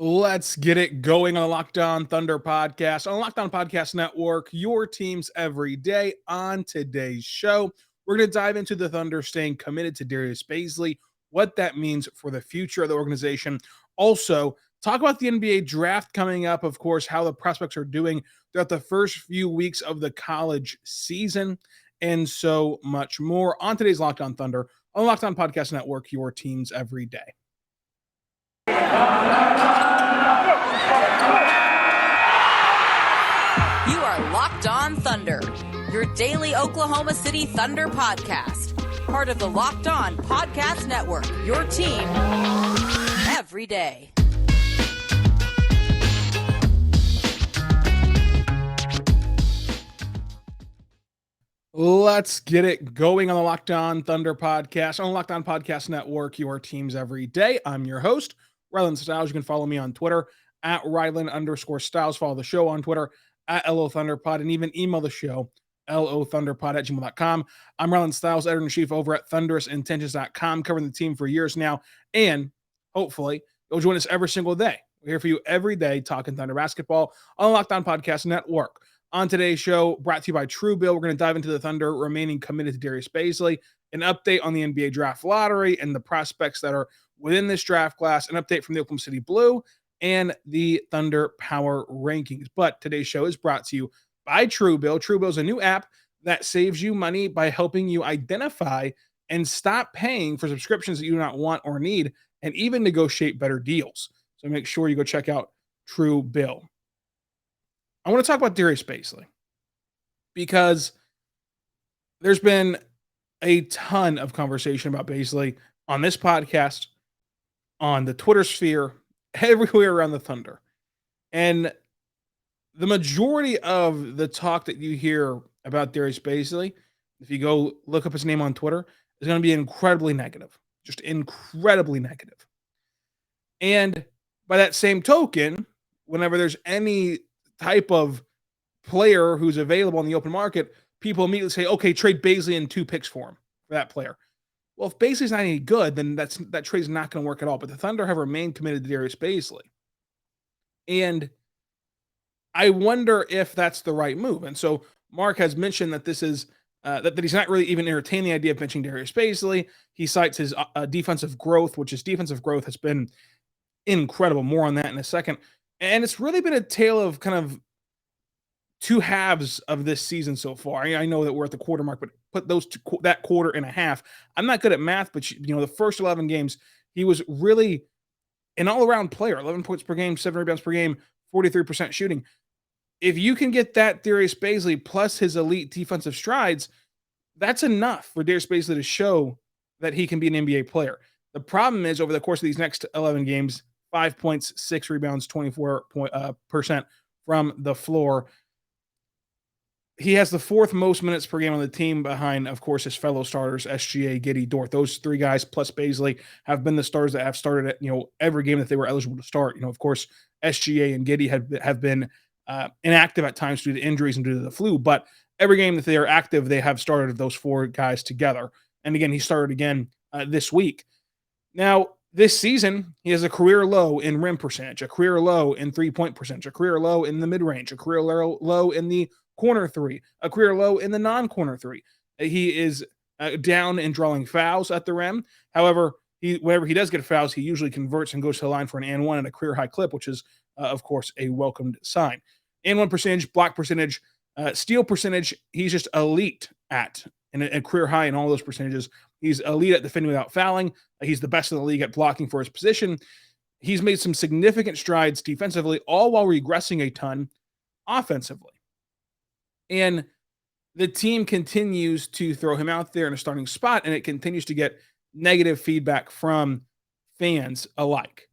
Let's get it going on the Locked On Thunder podcast, on the Locked On Podcast Network, your teams every day. On today's show, we're going to dive into the Thunder staying committed to Darius Bazley, what that means for the future of the organization. Also, talk about the NBA draft coming up, of course, how the prospects are doing throughout the first few weeks of the college season, and so much more on today's Locked On Thunder, on the Locked On Podcast Network, your teams every day. You are Locked On Thunder, your daily Oklahoma City Thunder podcast. Part of the Locked On Podcast Network, your team every day. Let's get it going on the Locked On Thunder podcast, on the Locked On Podcast Network, your teams every day. I'm your host, Rylan Stiles. You can follow me on Twitter at Rylan_Stiles. Follow the show on Twitter at LO Thunderpod, and even email the show, lothunderpod@gmail.com. I'm Rylan Stiles, editor-in-chief over at thunderousintentions.com, covering the team for years now, and hopefully you'll join us every single day. We're here for you every day talking Thunder basketball on the Locked On Podcast Network. On today's show, brought to you by TrueBill, we're going to dive into the Thunder remaining committed to Darius Bazley, an update on the NBA draft lottery and the prospects that are within this draft class, an update from the Oklahoma City Blue, and the Thunder Power Rankings. But today's show is brought to you by TrueBill. TrueBill is a new app that saves you money by helping you identify and stop paying for subscriptions that you do not want or need, and even negotiate better deals. So make sure you go check out TrueBill. I want to talk about Darius Bazley because there's been a ton of conversation about Bazley on this podcast, on the Twitter sphere, everywhere around the Thunder. And the majority of the talk that you hear about Darius Bazley, if you go look up his name on Twitter, is going to be incredibly negative, just incredibly negative. And by that same token, whenever there's any type of player who's available in the open market, people immediately say, okay, trade Bazley and 2 picks for him, for that player. Well, if Bazley's not any good, then that trade's not going to work at all. But the Thunder have remained committed to Darius Bazley. And I wonder if that's the right move. And so Mark has mentioned that this is that he's not really even entertaining the idea of benching Darius Bazley. He cites his defensive growth, which his defensive growth has been incredible. More on that in a second. And it's really been a tale of kind of two halves of this season so far. I know that we're at the quarter mark, but put that quarter in a half. I'm not good at math, but the first 11 games, he was really an all-around player. 11 points per game, 7 rebounds per game, 43% shooting. If you can get that Darius Bazley plus his elite defensive strides, that's enough for Darius Bazley to show that he can be an NBA player. The problem is, over the course of these next 11 games, 5 points, 6 rebounds, 24% from the floor. He has the 4th most minutes per game on the team behind, of course, his fellow starters, SGA, Giddey, Dort. Those 3 guys plus Bazley have been the starters that have started at, every game that they were eligible to start. Of course, SGA and Giddey have been inactive at times due to injuries and due to the flu, but every game that they are active, they have started those 4 guys together. And again, he started again this week. Now, this season, he has a career low in rim percentage, a career low in 3-point percentage, a career low in the mid-range, a career low in the corner 3, a career low in the non-corner 3. He is down in drawing fouls at the rim. However, whenever he does get fouls, he usually converts and goes to the line for an and 1 at a career high clip, which is, of course, a welcomed sign. And 1 percentage, block percentage, steal percentage, he's just elite at, and a career high in all those percentages. He's elite at defending without fouling. He's the best in the league at blocking for his position. He's made some significant strides defensively, all while regressing a ton offensively. And the team continues to throw him out there in a starting spot, and it continues to get negative feedback from fans alike.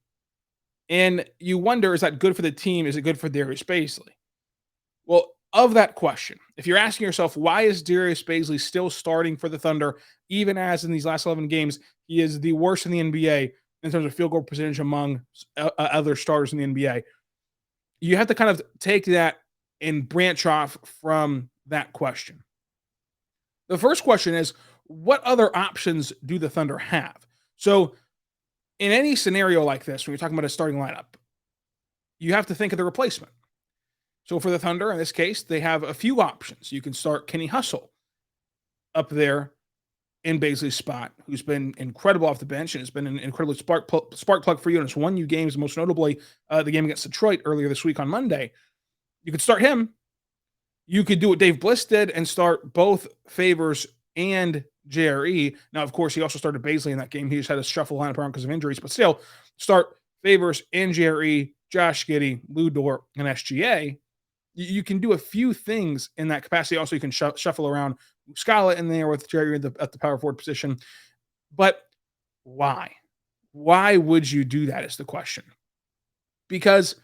And you wonder, is that good for the team? Is it good for Darius Bazley? Well, of that question, if you're asking yourself, why is Darius Bazley still starting for the Thunder, even as in these last 11 games, he is the worst in the NBA in terms of field goal percentage among other starters in the NBA, you have to kind of take that and branch off from that question. The first question is, what other options do the Thunder have? So in any scenario like this, when you're talking about a starting lineup, you have to think of the replacement. So for the Thunder, in this case, they have a few options. You can start Kenny Hustle up there in Bazley's spot, who's been incredible off the bench and has been an incredible spark plug for you and has won you games, most notably the game against Detroit earlier this week on Monday. You could start him. You could do what Dave Bliss did and start both Favors and JRE. Now, of course, he also started Bazley in that game. He just had to shuffle lineup around because of injuries, but still start Favors and JRE, Josh Giddey, Lou Dort, and SGA. You can do a few things in that capacity. Also, you can shuffle around Scala in there with Jerry at the power forward position. But why? Why would you do that is the question. Because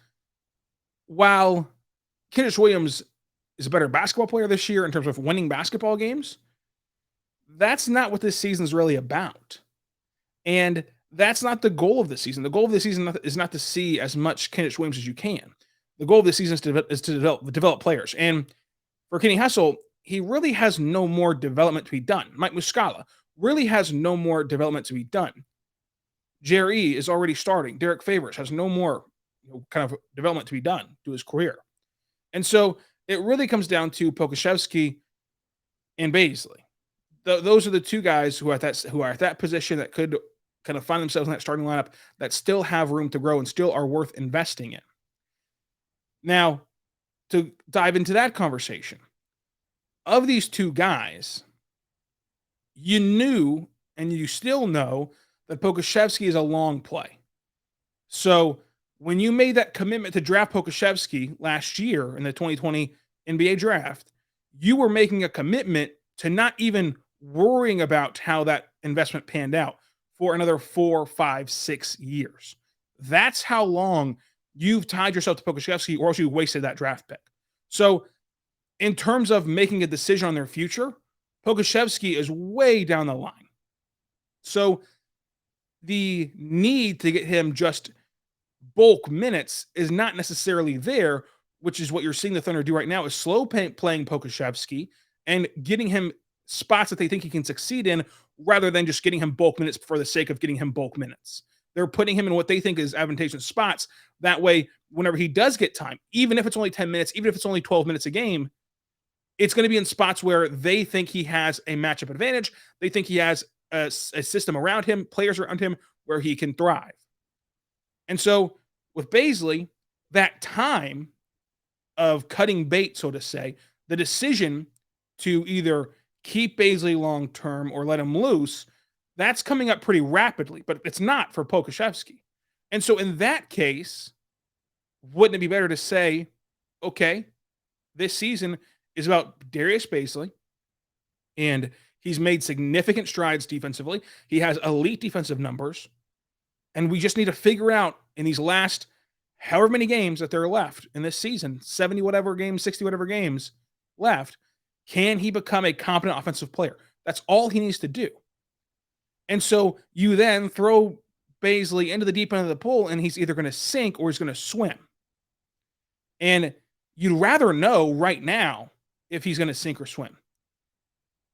while Kenrich Williams is a better basketball player this year in terms of winning basketball games, that's not what this season is really about. And that's not the goal of the season. The goal of the season is not to see as much Kenrich Williams as you can. The goal of the season is to develop players. And for Kenny Hustle, he really has no more development to be done. Mike Muscala really has no more development to be done. Jerry is already starting. Derek Favors has no more kind of development to be done to his career. And so it really comes down to Pokusevski and Bazley. Those are the two guys who are at that position that could kind of find themselves in that starting lineup that still have room to grow and still are worth investing in. Now, to dive into that conversation, of these two guys, you knew and you still know that Pokusevski is a long play. So when you made that commitment to draft Pokusevski last year in the 2020 NBA draft, you were making a commitment to not even worrying about how that investment panned out for another 4, 5, 6 years. That's how long you've tied yourself to Pokusevski, or else you wasted that draft pick. So in terms of making a decision on their future, Pokusevski is way down the line. So the need to get him just bulk minutes is not necessarily there, which is what you're seeing the Thunder do right now, is slow playing Pokusevski and getting him spots that they think he can succeed in, rather than just getting him bulk minutes for the sake of getting him bulk minutes. They're putting him in what they think is advantageous spots. That way, whenever he does get time, even if it's only 10 minutes, even if it's only 12 minutes a game, it's going to be in spots where they think he has a matchup advantage. They think he has a system around him, players around him, where he can thrive. And so with Bazley, that time of cutting bait, so to say, the decision to either keep Bazley long-term or let him loose, that's coming up pretty rapidly, but it's not for Pokusevski. And so in that case, wouldn't it be better to say, okay, this season is about Darius Bazley, and he's made significant strides defensively. He has elite defensive numbers, and we just need to figure out in these last however many games that there are left in this season, 70 whatever games, 60 whatever games left, can he become a competent offensive player? That's all he needs to do. And so you then throw Bazley into the deep end of the pool, and he's either going to sink or he's going to swim. And you'd rather know right now if he's going to sink or swim.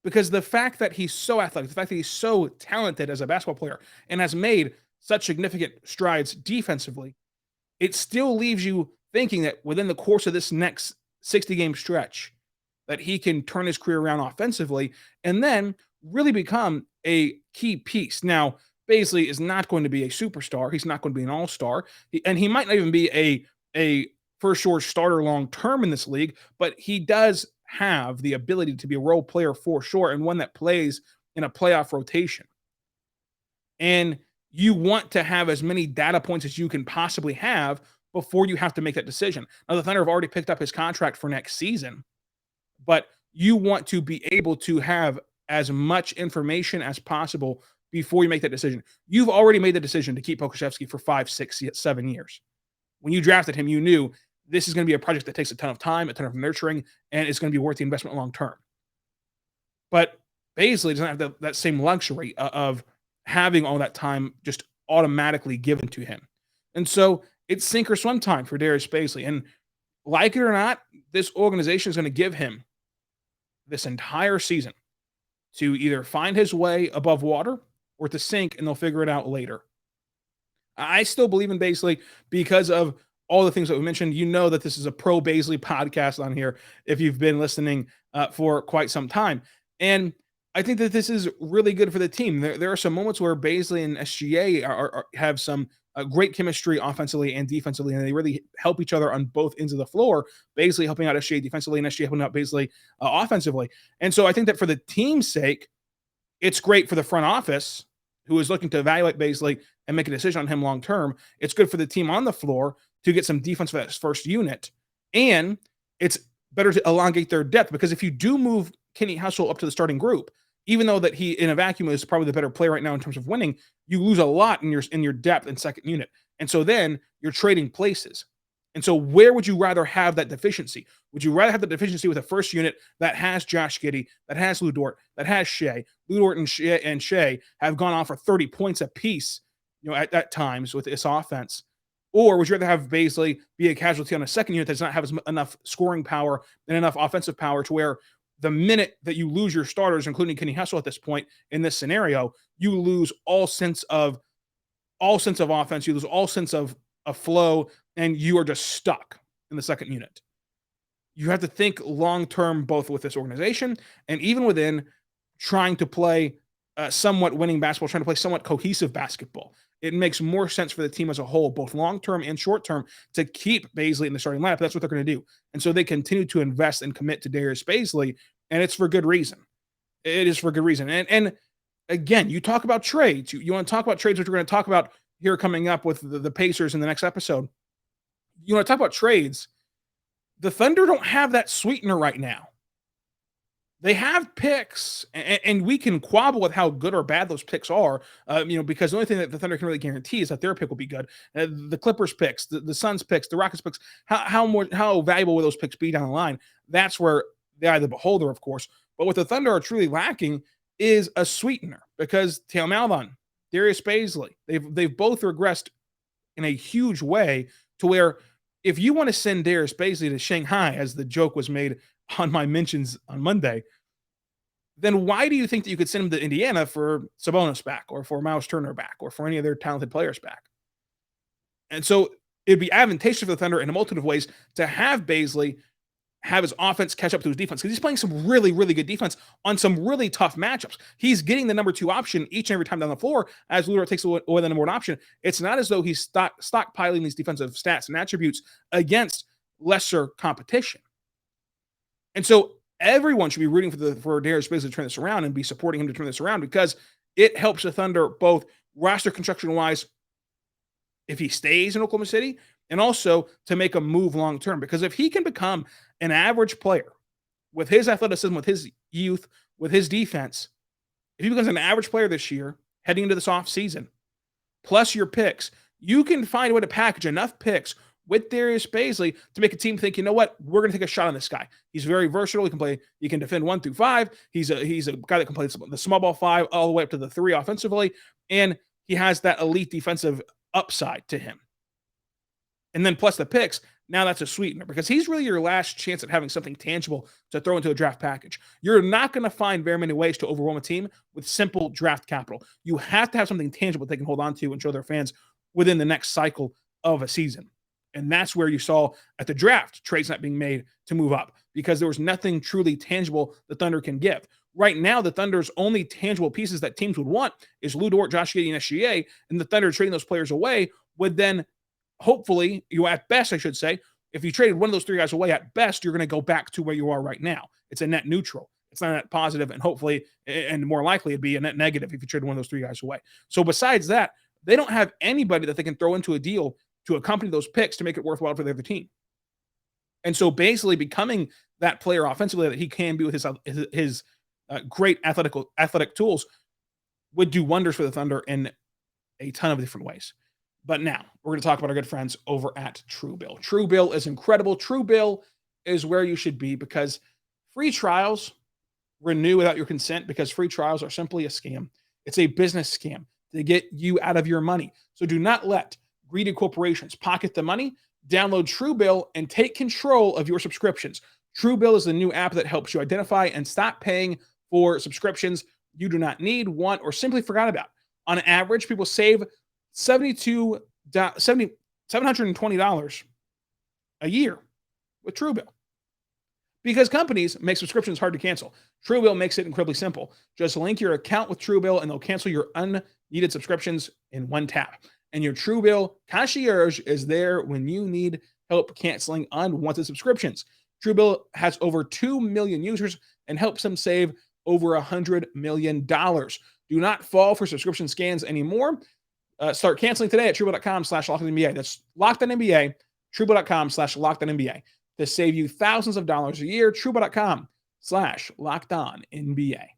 Because the fact that he's so athletic, the fact that he's so talented as a basketball player and has made such significant strides defensively, it still leaves you thinking that within the course of this next 60-game stretch, that he can turn his career around offensively and then really become a key piece. Now, Bazley is not going to be a superstar. He's not going to be an all-star. And he might not even be a for-sure starter long-term in this league, but he does have the ability to be a role player for sure, and one that plays in a playoff rotation. And you want to have as many data points as you can possibly have before you have to make that decision. Now, the Thunder have already picked up his contract for next season, but you want to be able to have as much information as possible before you make that decision. You've already made the decision to keep Pokusevski for 5, 6, 7 years. When you drafted him, you knew this is going to be a project that takes a ton of time, a ton of nurturing, and it's going to be worth the investment long term. But Bazley doesn't have that same luxury of having all that time just automatically given to him. And so it's sink or swim time for Darius Bazley. And like it or not, this organization is going to give him this entire season to either find his way above water or to sink, and they'll figure it out later. I still believe in Bazley because of all the things that we mentioned. You know that this is a pro Bazley podcast on here if you've been listening for quite some time. And I think that this is really good for the team. There are some moments where Bazley and SGA have some great chemistry offensively and defensively, and they really help each other on both ends of the floor. Bazley helping out SGA defensively and SGA helping out Bazley offensively. And so I think that for the team's sake, it's great for the front office who is looking to evaluate Bazley and make a decision on him long term. It's good for the team on the floor to get some defense for that first unit. And it's better to elongate their depth, because if you do move Kenny Hustle up to the starting group, even though that he in a vacuum is probably the better player right now in terms of winning, you lose a lot in your depth and second unit. And so then you're trading places. And so where would you rather have that deficiency? Would you rather have the deficiency with a first unit that has Josh Giddey, that has Lu Dort, that has Shea? Lu Dort and Shea have gone off for 30 points apiece, at times with this offense. Or would you rather have Bazley be a casualty on a second unit that does not have enough scoring power and enough offensive power to where the minute that you lose your starters, including Kenny Hustle at this point in this scenario, you lose all sense of offense, you lose all sense of flow, and you are just stuck in the second unit. You have to think long-term, both with this organization and even within trying to play somewhat winning basketball, trying to play somewhat cohesive basketball. It makes more sense for the team as a whole, both long-term and short-term, to keep Bazley in the starting lineup. That's what they're going to do. And so they continue to invest and commit to Darius Bazley, and it's for good reason. It is for good reason. And again, you talk about trades. You want to talk about trades, which we're going to talk about here coming up with the Pacers in the next episode. You want to talk about trades. The Thunder don't have that sweetener right now. They have picks, and we can quabble with how good or bad those picks are, because the only thing that the Thunder can really guarantee is that their pick will be good. The Clippers picks, the Suns picks, the Rockets picks, how valuable will those picks be down the line? That's where the eye of the beholder, of course. But what the Thunder are truly lacking is a sweetener, because Theo Maledon, Darius Bazley, they've both regressed in a huge way to where if you want to send Darius Bazley to Shanghai, as the joke was made on my mentions on Monday, then why do you think that you could send him to Indiana for Sabonis back, or for Miles Turner back, or for any of their talented players back? And so it'd be advantageous for the Thunder in a multitude of ways to have Bazley have his offense catch up to his defense, because he's playing some really, really good defense on some really tough matchups. He's getting the number 2 option each and every time down the floor as Lu Dort takes away the number 1 option. It's not as though he's stockpiling these defensive stats and attributes against lesser competition. And so everyone should be rooting for Darius Bazley to turn this around and be supporting him to turn this around, because it helps the Thunder both roster construction-wise if he stays in Oklahoma City, and also to make a move long-term. Because if he can become an average player with his athleticism, with his youth, with his defense, if he becomes an average player this year, heading into this offseason, plus your picks, you can find a way to package enough picks with Darius Bazley to make a team think, you know what, we're going to take a shot on this guy. He's very versatile. He can defend 1 through 5. He's a guy that can play the small ball 5 all the way up to the 3 offensively. And he has that elite defensive upside to him. And then plus the picks, now that's a sweetener, because he's really your last chance at having something tangible to throw into a draft package. You're not going to find very many ways to overwhelm a team with simple draft capital. You have to have something tangible they can hold on to and show their fans within the next cycle of a season. And that's where you saw at the draft trades not being made to move up, because there was nothing truly tangible the Thunder can give. Right now, the Thunder's only tangible pieces that teams would want is Lu Dort, Josh Giddey, and SGA, and the Thunder trading those players away would then hopefully, at best, I should say, if you traded one of those 3 guys away, at best, you're going to go back to where you are right now. It's a net neutral. It's not a net positive, and hopefully, and more likely, it'd be a net negative if you traded one of those 3 guys away. So besides that, they don't have anybody that they can throw into a deal to accompany those picks to make it worthwhile for the other team. And so basically becoming that player offensively that he can be with his great athletic tools would do wonders for the Thunder in a ton of different ways. But now we're going to talk about our good friends over at TrueBill. TrueBill is incredible. TrueBill is where you should be, because free trials renew without your consent, because free trials are simply a scam. It's a business scam to get you out of your money. So do not let greedy corporations pocket the money. Download TrueBill and take control of your subscriptions. TrueBill is the new app that helps you identify and stop paying for subscriptions you do not need, want, or simply forgot about. On average, people save $720 a year with TrueBill. Because companies make subscriptions hard to cancel, TrueBill makes it incredibly simple. Just link your account with TrueBill and they'll cancel your unneeded subscriptions in one tap. And your TrueBill concierge is there when you need help canceling unwanted subscriptions. TrueBill has over 2 million users and helps them save over $100 million. Do not fall for subscription scams anymore. Start canceling today at TrueBill.com/LockedOnNBA. That's LockedOnNBA, TrueBill.com/LockedOnNBA to save you thousands of dollars a year. TrueBill.com/LockedOnNBA. I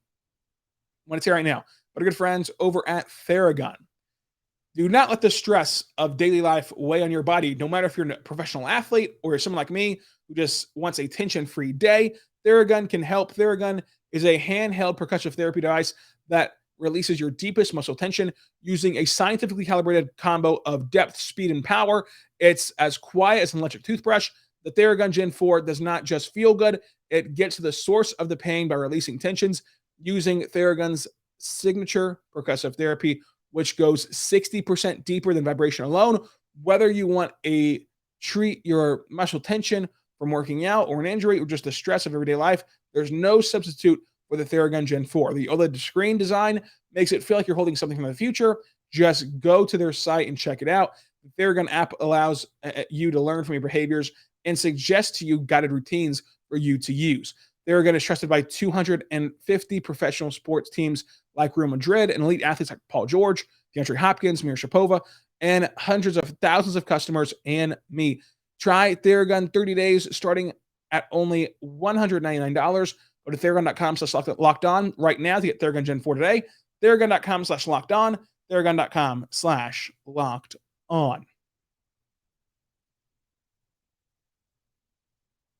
want to tell you right now, but our good friends over at Theragun. Do not let the stress of daily life weigh on your body, no matter if you're a professional athlete or you're someone like me who just wants a tension-free day. Theragun can help. Theragun is a handheld percussive therapy device that releases your deepest muscle tension using a scientifically calibrated combo of depth, speed, and power. It's as quiet as an electric toothbrush. The Theragun Gen 4 does not just feel good, it gets to the source of the pain by releasing tensions using Theragun's signature percussive therapy, which goes 60% deeper than vibration alone. Whether you want a treat your muscle tension from working out or an injury or just the stress of everyday life, there's no substitute for the Theragun Gen 4. The OLED screen design makes it feel like you're holding something from the future. Just go to their site and check it out. The Theragun app allows you to learn from your behaviors and suggest to you guided routines for you to use. Theragun is trusted by 250 professional sports teams like Real Madrid and elite athletes like Paul George, DeAndre Hopkins, Mira Sharapova, and hundreds of thousands of customers and me. Try Theragun 30 days starting at only $199. Go to Theragun.com/LockedOn right now to get Theragun Gen 4 today. Theragun.com/LockedOn. Theragun.com/LockedOn.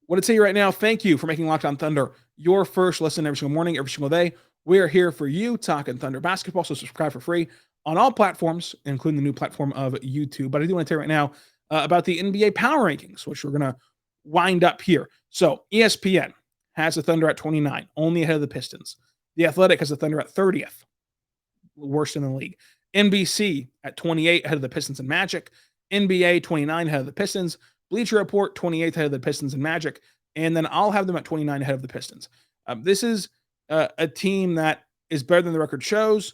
I want to tell you right now, thank you for making Locked On Thunder your first listen every single morning, every single day. We're here for you talking Thunder basketball, so subscribe for free on all platforms, including the new platform of YouTube. But I do want to tell you right now about the NBA Power Rankings, which we're going to wind up here. So ESPN has the Thunder at 29, only ahead of the Pistons. The Athletic has the Thunder at 30th, worst in the league. NBC at 28, ahead of the Pistons and Magic. NBA 29, ahead of the Pistons. Bleacher Report 28th, ahead of the Pistons and Magic. And then I'll have them at 29, ahead of the Pistons. This is a team that is better than the record shows,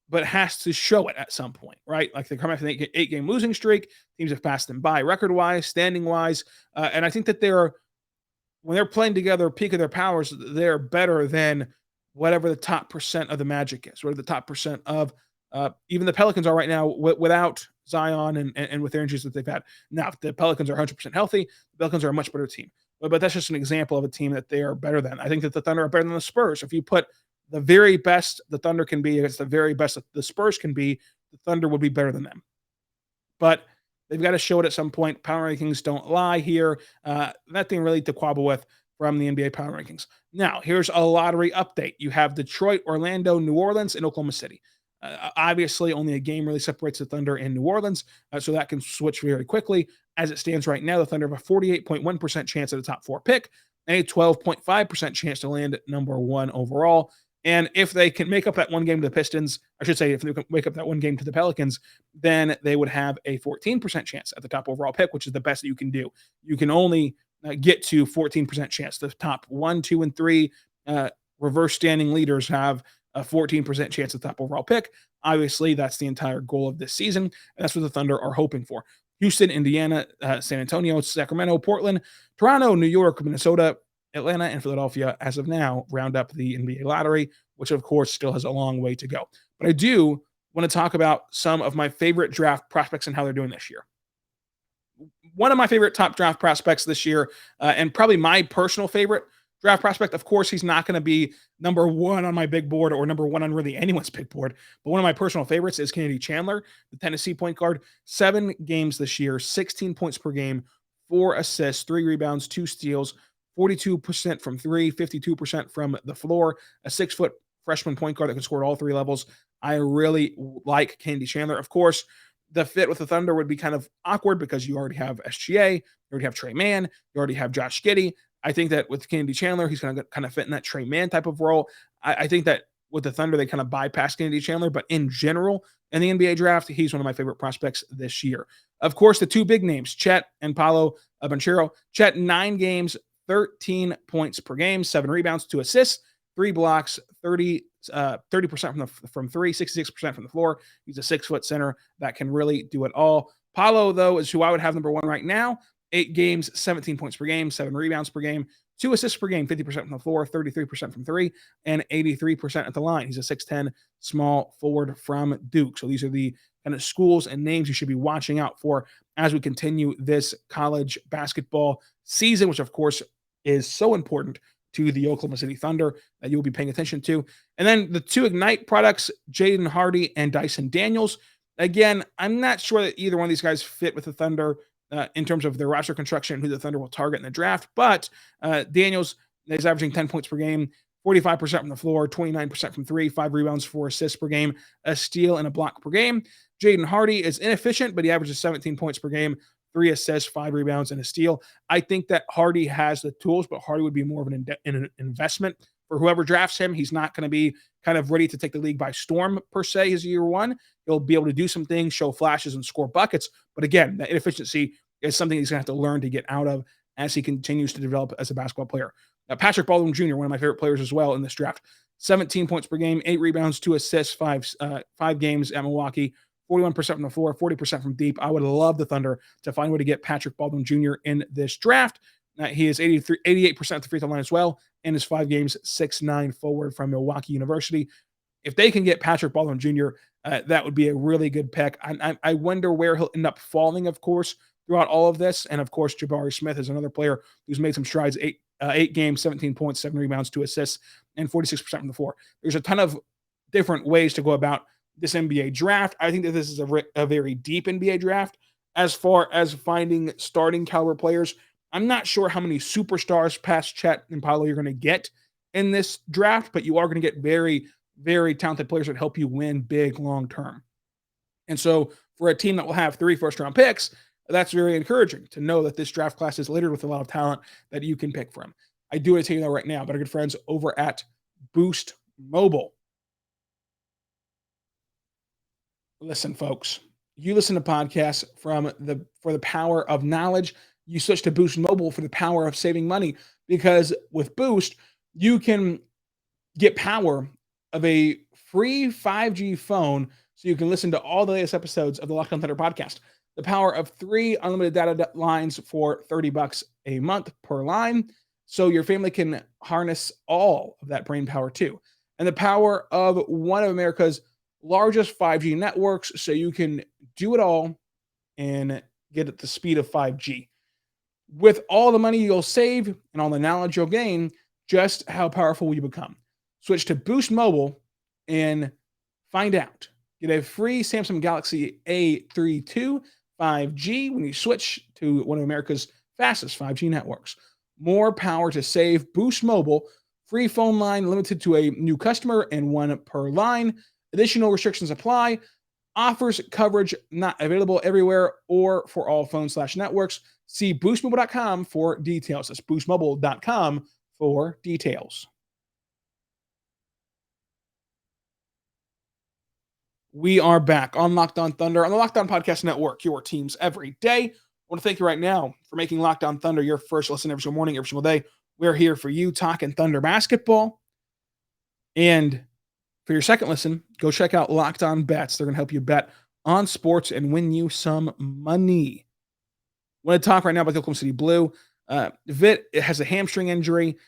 but has to show it at some point, right? Like they come after an 8-game losing streak. Teams have passed them by record-wise, standing-wise. And I think that when they're playing together, peak of their powers, they're better than whatever the top percent of the Magic is, whatever the top percent of even the Pelicans are right now without Zion and with their injuries that they've had. Now, if the Pelicans are 100% healthy, the Pelicans are a much better team. But that's just an example of a team that they are better than. I think that the Thunder are better than the Spurs. If you put the very best the Thunder can be against the very best that the Spurs can be, the Thunder would be better than them. But they've got to show it at some point. Power rankings don't lie here. Nothing really to quabble with from the NBA Power Rankings. Now, here's a lottery update. You have Detroit, Orlando, New Orleans, and Oklahoma City. Obviously, only a game really separates the Thunder and New Orleans, so that can switch very quickly. As it stands right now, the Thunder have a 48.1% chance at the top 4 pick and a 12.5% chance to land at number 1 overall. And if they can make up that one game to the Pistons, I should say if they can make up that one game to the Pelicans, then they would have a 14% chance at the top overall pick, which is the best that you can do. You can only get to 14% chance. The top 1, 2, and 3 reverse standing leaders have a 14% chance at the top overall pick. Obviously, that's the entire goal of this season, and that's what the Thunder are hoping for. Houston, Indiana, San Antonio, Sacramento, Portland, Toronto, New York, Minnesota, Atlanta, and Philadelphia, as of now, round up the NBA lottery, which, of course, still has a long way to go. But I do want to talk about some of my favorite draft prospects and how they're doing this year. One of my favorite top draft prospects this year, and probably my personal favorite draft prospect, of course, he's not going to be number 1 on my big board or number 1 on really anyone's big board, but one of my personal favorites is Kennedy Chandler, the Tennessee point guard. 7 games this year, 16 points per game, 4 assists, 3 rebounds, 2 steals, 42% from 3, 52% from the floor, a 6-foot freshman point guard that can score at all 3 levels. I really like Kennedy Chandler. Of course, the fit with the Thunder would be kind of awkward because you already have SGA, you already have Trey Mann, you already have Josh Giddey. I think that with Kennedy Chandler, he's going to kind of fit in that Trey Mann type of role. I think that with the Thunder, they kind of bypass Kennedy Chandler, but in general, in the NBA draft, he's one of my favorite prospects this year. Of course, the 2 big names, Chet and Paolo Banchero. Chet, 9 games, 13 points per game, 7 rebounds, 2 assists, 3 blocks, 30% from three, 66% from the floor. He's a 6-foot center that can really do it all. Paolo, though, is who I would have number 1 right now. 8 games, 17 points per game, 7 rebounds per game, 2 assists per game, 50% from the floor, 33% from three, and 83% at the line. He's a 6'10 small forward from Duke. So these are the kind of schools and names you should be watching out for as we continue this college basketball season, which of course is so important to the Oklahoma City Thunder that you'll be paying attention to. And then the 2 Ignite products, Jaden Hardy and Dyson Daniels. Again, I'm not sure that either one of these guys fit with the Thunder in terms of their roster construction and who the Thunder will target in the draft. But Daniels is averaging 10 points per game, 45% from the floor, 29% from three, 5 rebounds, 4 assists per game, a steal, and a block per game. Jaden Hardy is inefficient, but he averages 17 points per game, 3 assists, 5 rebounds, and a steal. I think that Hardy has the tools, but Hardy would be more of an investment for whoever drafts him. He's not going to be kind of ready to take the league by storm, per se, his year 1. He'll be able to do some things, show flashes, and score buckets. But again, that inefficiency is something he's going to have to learn to get out of as he continues to develop as a basketball player. Now, Patrick Baldwin Jr., one of my favorite players as well in this draft, 17 points per game, 8 rebounds, 2 assists, 5 games at Milwaukee, 41% from the floor, 40% from deep. I would love the Thunder to find a way to get Patrick Baldwin Jr. in this draft. He is 88% at the free throw line as well, and his 5 games, 6'9" forward from Milwaukee University. If they can get Patrick Baldwin Jr., that would be a really good pick. I wonder where he'll end up falling, of course, throughout all of this. And, of course, Jabari Smith is another player who's made some strides, 8 games, 17 points, 7 rebounds, 2 assists, and 46% from the floor. There's a ton of different ways to go about this NBA draft. I think that this is a very deep NBA draft. As far as finding starting caliber players, I'm not sure how many superstars past Chet and Paolo you're going to get in this draft, but you are going to get very, very talented players that help you win big long term. And so for a team that will have 3 first-round picks, that's very encouraging to know that this draft class is littered with a lot of talent that you can pick from. I do want to tell you that right now, but our good friends over at Boost Mobile. Listen, folks, you listen to podcasts for the power of knowledge. You switch to Boost Mobile for the power of saving money, because with Boost, you can get power of a free 5G phone so you can listen to all the latest episodes of the Locked On Thunder podcast. The power of 3 unlimited data lines for $30 a month per line, so your family can harness all of that brain power too. And the power of one of America's largest 5G networks, so you can do it all and get at the speed of 5G. With all the money you'll save and all the knowledge you'll gain, just how powerful will you become? Switch to Boost Mobile and find out. Get a free Samsung Galaxy A32 5G when you switch to one of America's fastest 5G networks. More power to save. Boost Mobile. Free phone line limited to a new customer and 1 per line. Additional restrictions apply. Offers coverage not available everywhere or for all phone/networks. See boostmobile.com for details. That's boostmobile.com for details. We are back on Locked On Thunder on the Locked On Podcast Network, your teams every day. I want to thank you right now for making Locked On Thunder your first listen every single morning, every single day. We're here for you talking Thunder basketball. And for your second listen, go check out Locked On Bets. They're going to help you bet on sports and win you some money. I want to talk right now about the Oklahoma City Blue. Vit has a hamstring injury,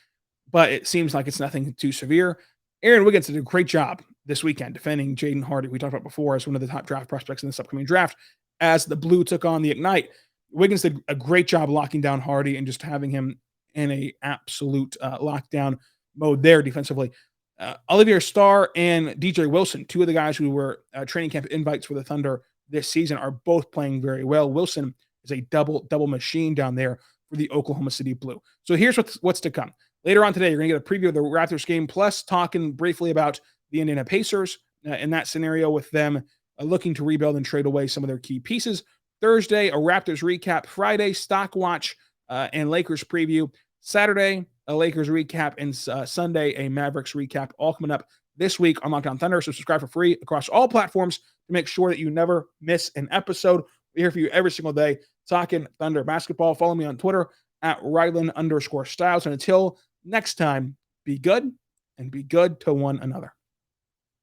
but it seems like it's nothing too severe. Aaron Wiggins did a great job this weekend defending Jaden Hardy, we talked about before, as one of the top draft prospects in this upcoming draft, as the Blue took on the Ignite. Wiggins did a great job locking down Hardy and just having him in a absolute lockdown mode there defensively. Olivier Starr and DJ Wilson, 2 of the guys who were training camp invites for the Thunder this season, are both playing very well. Wilson is a double machine down there for the Oklahoma City Blue. So here's what's to come. Later on today, you're going to get a preview of the Raptors game, plus talking briefly about the Indiana Pacers in that scenario with them looking to rebuild and trade away some of their key pieces. Thursday, a Raptors recap. Friday, stock watch and Lakers preview. Saturday, a Lakers recap. And Sunday, a Mavericks recap. All coming up this week on Locked On Thunder. So subscribe for free across all platforms to make sure that you never miss an episode. We're here for you every single day, talking Thunder basketball. Follow me on Twitter at Ryland_Styles. And until next time, be good and be good to one another.